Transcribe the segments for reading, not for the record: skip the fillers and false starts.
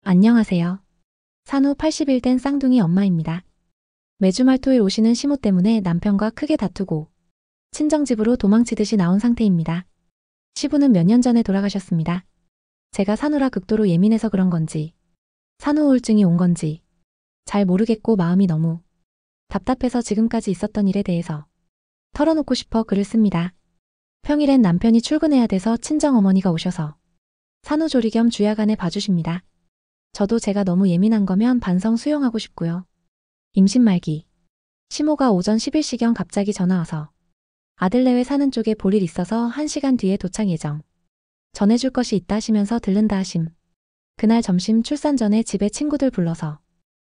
안녕하세요. 산후 80일 된 쌍둥이 엄마입니다. 매주 말토일 오시는 시모 때문에 남편과 크게 다투고 친정집으로 도망치듯이 나온 상태입니다. 시부는 몇 년 전에 돌아가셨습니다. 제가 산후라 극도로 예민해서 그런 건지 산후 우울증이 온 건지 잘 모르겠고 마음이 너무 답답해서 지금까지 있었던 일에 대해서 털어놓고 싶어 글을 씁니다. 평일엔 남편이 출근해야 돼서 친정어머니가 오셔서 산후조리 겸 주야간에 봐주십니다. 저도 제가 너무 예민한 거면 반성 수용하고 싶고요. 임신 말기. 시모가 오전 11시경 갑자기 전화와서 아들 내외 사는 쪽에 볼 일 있어서 1시간 뒤에 도착 예정. 전해줄 것이 있다 하시면서 들른다 하심. 그날 점심 출산 전에 집에 친구들 불러서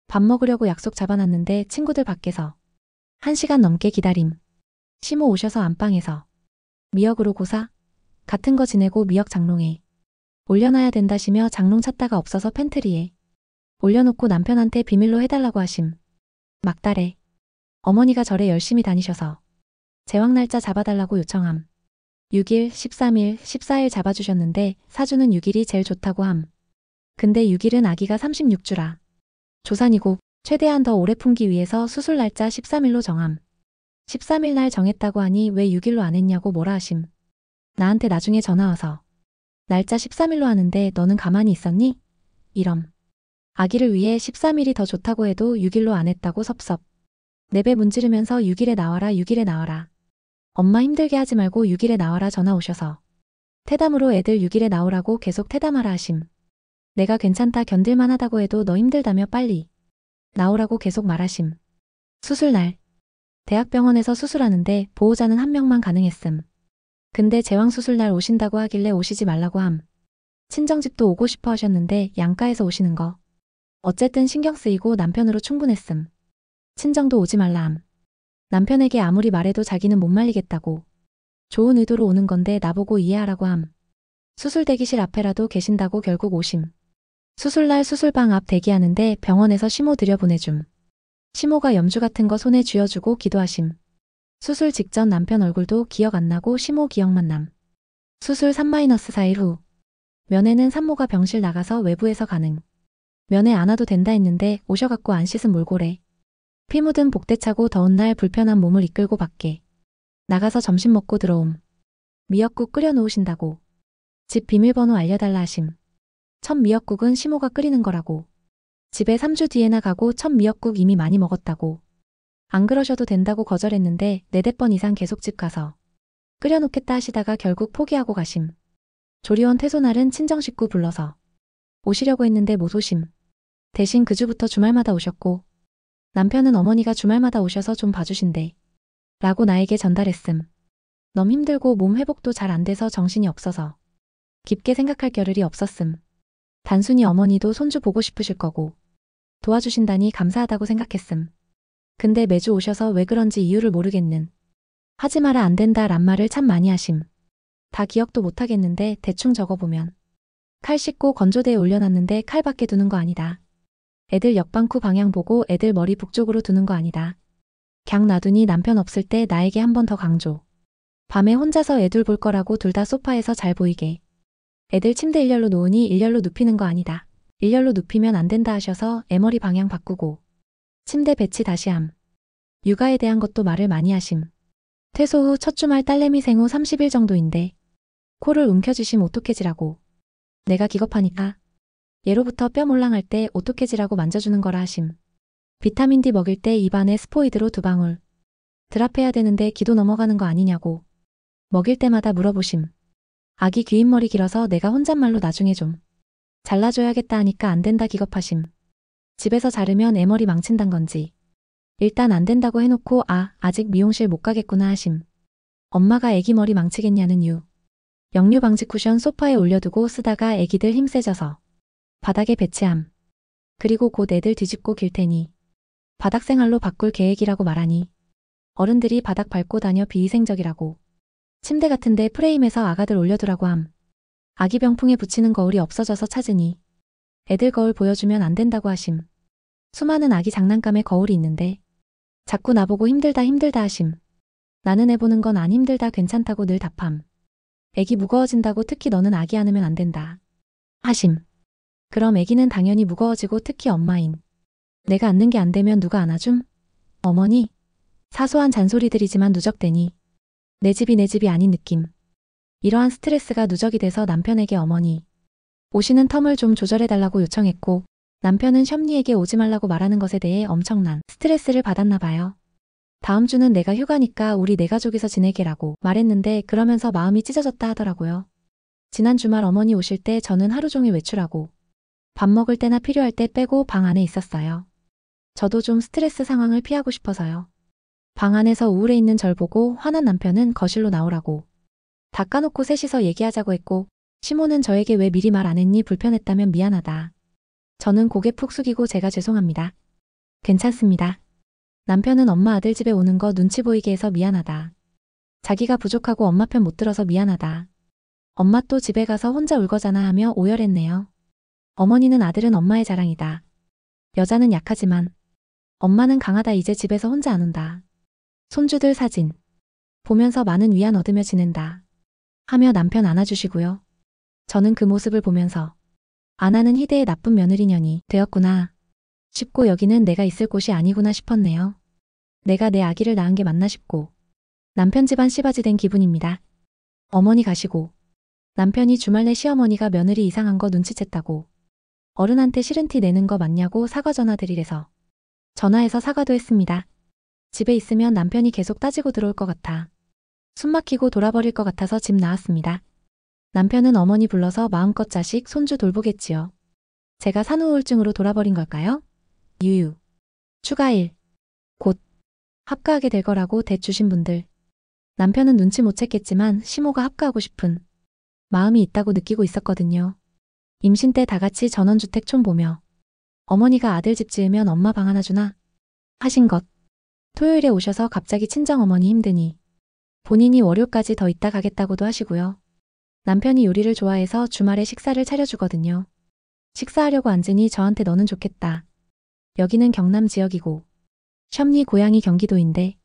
밥 먹으려고 약속 잡아놨는데 친구들 밖에서 1시간 넘게 기다림. 시모 오셔서 안방에서 미역으로 고사 같은 거 지내고 미역 장롱에 올려놔야 된다시며 장롱 찾다가 없어서 팬트리에 올려놓고 남편한테 비밀로 해달라고 하심. 막달에 어머니가 절에 열심히 다니셔서 제왕 날짜 잡아달라고 요청함. 6일, 13일, 14일 잡아주셨는데 사주는 6일이 제일 좋다고 함. 근데 6일은 아기가 36주라. 조산이고 최대한 더 오래 품기 위해서 수술 날짜 13일로 정함. 13일 날 정했다고 하니 왜 6일로 안 했냐고 뭐라 하심. 나한테 나중에 전화와서 날짜 13일로 하는데 너는 가만히 있었니? 이럼. 아기를 위해 13일이 더 좋다고 해도 6일로 안 했다고 섭섭. 내배 문지르면서 6일에 나와라 6일에 나와라. 엄마 힘들게 하지 말고 6일에 나와라 전화 오셔서. 태담으로 애들 6일에 나오라고 계속 태담하라 하심. 내가 괜찮다 견딜만 하다고 해도 너 힘들다며 빨리 나오라고 계속 말하심. 수술날. 대학병원에서 수술하는데 보호자는 한 명만 가능했음. 근데 제왕수술날 오신다고 하길래 오시지 말라고 함. 친정집도 오고 싶어 하셨는데 양가에서 오시는 거. 어쨌든 신경 쓰이고 남편으로 충분했음. 친정도 오지 말라 함. 남편에게 아무리 말해도 자기는 못 말리겠다고. 좋은 의도로 오는 건데 나보고 이해하라고 함. 수술 대기실 앞에라도 계신다고 결국 오심. 수술날 수술방 앞 대기하는데 병원에서 시모 들여보내줌. 시모가 염주 같은 거 손에 쥐어주고 기도하심. 수술 직전 남편 얼굴도 기억 안 나고 시모 기억만 남. 수술 3-4일 후. 면회는 산모가 병실 나가서 외부에서 가능. 면회 안 와도 된다 했는데 오셔갖고 안 씻은 몰골에 피 묻은 복대 차고 더운 날 불편한 몸을 이끌고 밖에 나가서 점심 먹고 들어옴. 미역국 끓여 놓으신다고. 집 비밀번호 알려달라 하심. 첫 미역국은 시모가 끓이는 거라고. 집에 3주 뒤에나 가고 첫 미역국 이미 많이 먹었다고. 안 그러셔도 된다고 거절했는데 4-5번 이상 계속 집 가서 끓여놓겠다 하시다가 결국 포기하고 가심. 조리원 퇴소날은 친정 식구 불러서 오시려고 했는데 못 오심. 대신 그 주부터 주말마다 오셨고 남편은 어머니가 주말마다 오셔서 좀 봐주신대. 라고 나에게 전달했음. 너무 힘들고 몸 회복도 잘 안 돼서 정신이 없어서 깊게 생각할 겨를이 없었음. 단순히 어머니도 손주 보고 싶으실 거고 도와주신다니 감사하다고 생각했음. 근데 매주 오셔서 왜 그런지 이유를 모르겠는. 하지 마라 안 된다 란 말을 참 많이 하심. 다 기억도 못하겠는데 대충 적어보면 칼 씻고 건조대에 올려놨는데 칼 밖에 두는 거 아니다. 애들 옆방쿠 방향 보고 애들 머리 북쪽으로 두는 거 아니다. 걍 놔두니 남편 없을 때 나에게 한 번 더 강조. 밤에 혼자서 애들 볼 거라고 둘 다 소파에서 잘 보이게. 애들 침대 일렬로 놓으니 일렬로 눕히는 거 아니다. 일렬로 눕히면 안 된다 하셔서 애머리 방향 바꾸고 침대 배치 다시 함. 육아에 대한 것도 말을 많이 하심. 퇴소 후 첫 주말 딸내미 생후 30일 정도인데 코를 움켜쥐심 오토캐지라고. 내가 기겁하니까 예로부터 뼈 몰랑할 때 오토캐지라고 만져주는 거라 하심. 비타민 D 먹일 때 입안에 스포이드로 2방울. 드랍해야 되는데 기도 넘어가는 거 아니냐고. 먹일 때마다 물어보심. 아기 귀흰머리 길어서 내가 혼잣말로 나중에 좀 잘라줘야겠다 하니까 안 된다 기겁하심. 집에서 자르면 애머리 망친단 건지. 일단 안 된다고 해놓고 아직 미용실 못 가겠구나 하심. 엄마가 애기 머리 망치겠냐는 이유. 역류 방지 쿠션 소파에 올려두고 쓰다가 애기들 힘 세져서 바닥에 배치함. 그리고 곧 애들 뒤집고 길 테니 바닥 생활로 바꿀 계획이라고 말하니 어른들이 바닥 밟고 다녀 비위생적이라고. 침대 같은데 프레임에서 아가들 올려두라고 함. 아기 병풍에 붙이는 거울이 없어져서 찾으니 애들 거울 보여주면 안 된다고 하심. 수많은 아기 장난감에 거울이 있는데 자꾸 나보고 힘들다 힘들다 하심. 나는 애 보는 건 안 힘들다 괜찮다고 늘 답함. 애기 무거워진다고 특히 너는 아기 안으면 안 된다 하심. 그럼 애기는 당연히 무거워지고 특히 엄마인 내가 안는 게 안 되면 누가 안아줌? 어머니? 사소한 잔소리들이지만 누적되니 내 집이 아닌 느낌. 이러한 스트레스가 누적이 돼서 남편에게 어머니 오시는 텀을 좀 조절해달라고 요청했고 남편은 셔니에게 오지 말라고 말하는 것에 대해 엄청난 스트레스를 받았나 봐요. 다음 주는 내가 휴가니까 우리 네 가족이서 지내게라고 말했는데 그러면서 마음이 찢어졌다 하더라고요. 지난 주말 어머니 오실 때 저는 하루 종일 외출하고 밥 먹을 때나 필요할 때 빼고 방 안에 있었어요. 저도 좀 스트레스 상황을 피하고 싶어서요. 방 안에서 우울해 있는 절 보고 화난 남편은 거실로 나오라고 다 까놓고 셋이서 얘기하자고 했고 시모는 저에게 왜 미리 말 안 했니 불편했다면 미안하다. 저는 고개 푹 숙이고 제가 죄송합니다. 괜찮습니다. 남편은 엄마 아들 집에 오는 거 눈치 보이게 해서 미안하다. 자기가 부족하고 엄마 편 못 들어서 미안하다. 엄마 또 집에 가서 혼자 울 거잖아 하며 오열했네요. 어머니는 아들은 엄마의 자랑이다. 여자는 약하지만 엄마는 강하다. 이제 집에서 혼자 안 운다. 손주들 사진 보면서 많은 위안 얻으며 지낸다. 하며 남편 안아주시고요. 저는 그 모습을 보면서 아나는 희대의 나쁜 며느리년이 되었구나 싶고 여기는 내가 있을 곳이 아니구나 싶었네요. 내가 내 아기를 낳은 게 맞나 싶고 남편 집안 씨바지 된 기분입니다. 어머니 가시고 남편이 주말 내 시어머니가 며느리 이상한 거 눈치챘다고 어른한테 싫은 티 내는 거 맞냐고 사과 전화드리래서 전화해서 사과도 했습니다. 집에 있으면 남편이 계속 따지고 들어올 것 같아 숨 막히고 돌아버릴 것 같아서 집 나왔습니다. 남편은 어머니 불러서 마음껏 자식, 손주 돌보겠지요. 제가 산후우울증으로 돌아버린 걸까요? 유유. 추가일. 곧 합가하게 될 거라고 대주신 분들. 남편은 눈치 못 챘겠지만 시모가 합가하고 싶은 마음이 있다고 느끼고 있었거든요. 임신 때 다 같이 전원주택 촌 보며 어머니가 아들 집 지으면 엄마 방 하나 주나 하신 것. 토요일에 오셔서 갑자기 친정어머니 힘드니 본인이 월요까지 더 있다 가겠다고도 하시고요. 남편이 요리를 좋아해서 주말에 식사를 차려주거든요. 식사하려고 앉으니 저한테 너는 좋겠다. 여기는 경남 지역이고 셔니 고향이 경기도인데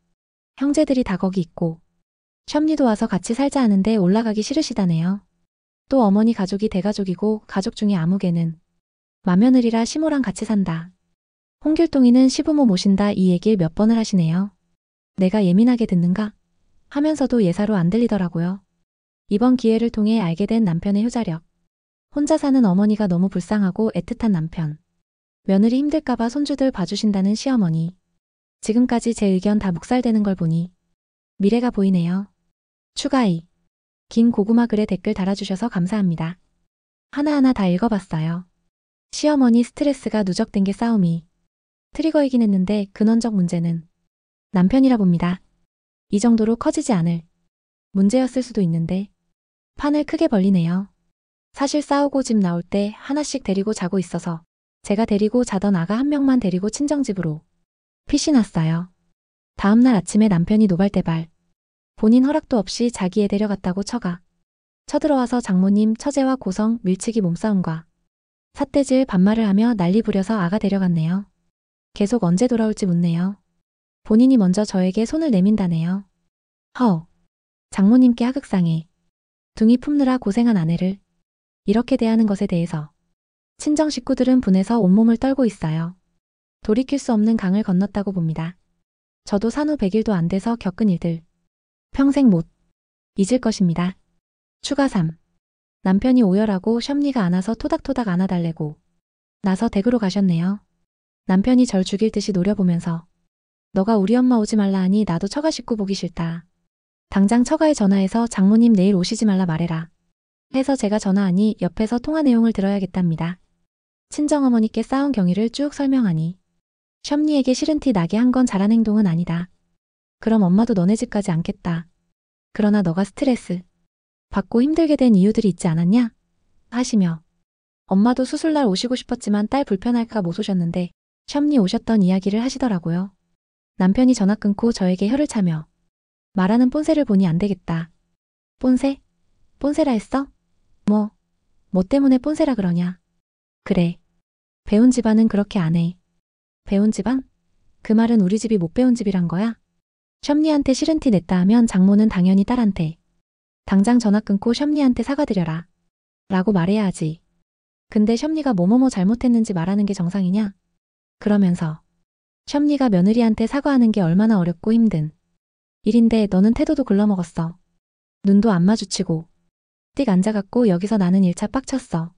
형제들이 다 거기 있고 셔니도 와서 같이 살자 하는데 올라가기 싫으시다네요. 또 어머니 가족이 대가족이고 가족 중에 아무개는 맏며느리라 시모랑 같이 산다. 홍길동이는 시부모 모신다 이 얘기를 몇 번을 하시네요. 내가 예민하게 듣는가? 하면서도 예사로 안 들리더라고요. 이번 기회를 통해 알게 된 남편의 효자력. 혼자 사는 어머니가 너무 불쌍하고 애틋한 남편. 며느리 힘들까봐 손주들 봐주신다는 시어머니. 지금까지 제 의견 다 묵살되는 걸 보니 미래가 보이네요. 추가이. 긴 고구마 글에 댓글 달아주셔서 감사합니다. 하나하나 다 읽어봤어요. 시어머니 스트레스가 누적된 게 싸움이 트리거이긴 했는데 근원적 문제는 남편이라 봅니다. 이 정도로 커지지 않을 문제였을 수도 있는데 판을 크게 벌리네요. 사실 싸우고 집 나올 때 하나씩 데리고 자고 있어서 제가 데리고 자던 아가 한 명만 데리고 친정집으로 핏이 났어요. 다음날 아침에 남편이 노발대발 본인 허락도 없이 자기 애 데려갔다고 쳐들어와서 장모님 처제와 고성 밀치기 몸싸움과 삿대질 반말을 하며 난리 부려서 아가 데려갔네요. 계속 언제 돌아올지 묻네요. 본인이 먼저 저에게 손을 내민다네요. 장모님께 하극상해 둥이 품느라 고생한 아내를 이렇게 대하는 것에 대해서 친정 식구들은 분해서 온몸을 떨고 있어요. 돌이킬 수 없는 강을 건넜다고 봅니다. 저도 산후 100일도 안 돼서 겪은 일들 평생 못 잊을 것입니다. 추가 3. 남편이 오열하고 셔니가 안아서 토닥토닥 안아달래고 나서 댁으로 가셨네요. 남편이 절 죽일 듯이 노려보면서 너가 우리 엄마 오지 말라 하니 나도 처가 식구 보기 싫다. 당장 처가에 전화해서 장모님 내일 오시지 말라 말해라. 해서 제가 전화하니 옆에서 통화 내용을 들어야겠답니다. 친정어머니께 싸운 경위를 쭉 설명하니 셔니에게 싫은 티 나게 한 건 잘한 행동은 아니다. 그럼 엄마도 너네 집 가지 않겠다. 그러나 너가 스트레스 받고 힘들게 된 이유들이 있지 않았냐? 하시며 엄마도 수술날 오시고 싶었지만 딸 불편할까 못 오셨는데 셔니 오셨던 이야기를 하시더라고요. 남편이 전화 끊고 저에게 혀를 차며 말하는 뽐새를 보니 안 되겠다. 뽐새? 뽐새라 했어? 뭐 때문에 뽐새라 그러냐? 그래. 배운 집안은 그렇게 안 해. 배운 집안? 그 말은 우리 집이 못 배운 집이란 거야? 셔니한테 싫은 티 냈다 하면 장모는 당연히 딸한테 당장 전화 끊고 셔니한테 사과드려라 라고 말해야 하지. 근데 셔엄니가 뭐뭐뭐 잘못했는지 말하는 게 정상이냐? 그러면서 셔엄니가 며느리한테 사과하는 게 얼마나 어렵고 힘든 일인데 너는 태도도 글러먹었어. 눈도 안 마주치고 띡 앉아갖고 여기서 나는 1차 빡쳤어.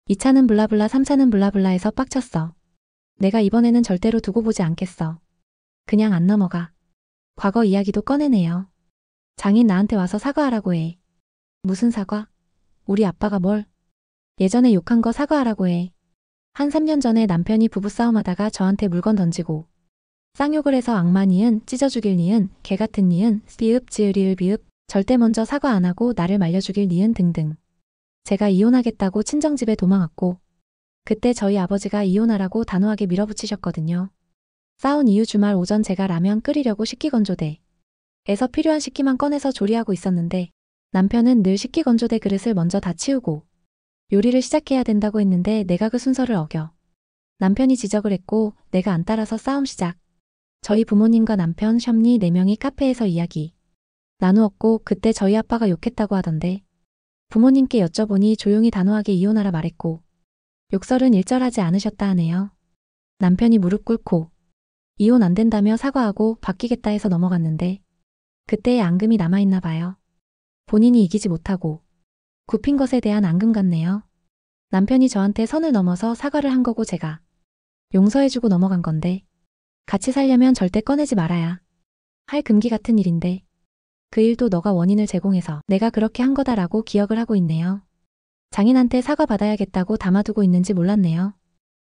2차는 블라블라 3차는 블라블라 해서 빡쳤어. 내가 이번에는 절대로 두고 보지 않겠어. 그냥 안 넘어가. 과거 이야기도 꺼내네요. 장인 나한테 와서 사과하라고 해. 무슨 사과? 우리 아빠가 뭘? 예전에 욕한 거 사과하라고 해. 한 3년 전에 남편이 부부싸움하다가 저한테 물건 던지고 쌍욕을 해서 악마 니은, 찢어 죽일 니은, 개 같은 니은, 비읍, 지으리을 비읍, 절대 먼저 사과 안 하고 나를 말려 죽일 니은 등등. 제가 이혼하겠다고 친정집에 도망왔고 그때 저희 아버지가 이혼하라고 단호하게 밀어붙이셨거든요. 싸운 이후 주말 오전 제가 라면 끓이려고 식기건조대 에서 필요한 식기만 꺼내서 조리하고 있었는데 남편은 늘 식기건조대 그릇을 먼저 다 치우고 요리를 시작해야 된다고 했는데 내가 그 순서를 어겨. 남편이 지적을 했고 내가 안 따라서 싸움 시작. 저희 부모님과 남편, 셔엄니 4명이 카페에서 이야기 나누었고 그때 저희 아빠가 욕했다고 하던데 부모님께 여쭤보니 조용히 단호하게 이혼하라 말했고 욕설은 일절하지 않으셨다 하네요. 남편이 무릎 꿇고 이혼 안 된다며 사과하고 바뀌겠다 해서 넘어갔는데 그때의 앙금이 남아있나 봐요. 본인이 이기지 못하고 굽힌 것에 대한 앙금 같네요. 남편이 저한테 선을 넘어서 사과를 한 거고 제가 용서해주고 넘어간 건데 같이 살려면 절대 꺼내지 말아야 할 금기 같은 일인데 그 일도 너가 원인을 제공해서 내가 그렇게 한 거다라고 기억을 하고 있네요. 장인한테 사과받아야겠다고 담아두고 있는지 몰랐네요.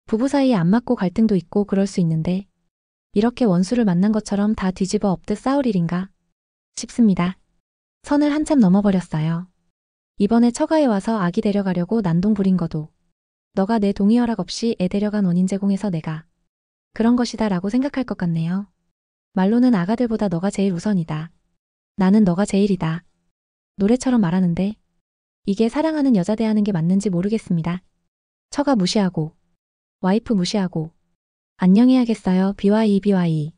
부부 사이에 안 맞고 갈등도 있고 그럴 수 있는데 이렇게 원수를 만난 것처럼 다 뒤집어 엎듯 싸울 일인가 싶습니다. 선을 한참 넘어버렸어요. 이번에 처가에 와서 아기 데려가려고 난동 부린 거도 너가 내 동의 허락 없이 애 데려간 원인 제공해서 내가 그런 것이다 라고 생각할 것 같네요. 말로는 아가들보다 너가 제일 우선이다. 나는 너가 제일이다. 노래처럼 말하는데 이게 사랑하는 여자 대하는 게 맞는지 모르겠습니다. 처가 무시하고 와이프 무시하고 안녕해야겠어요. BYBY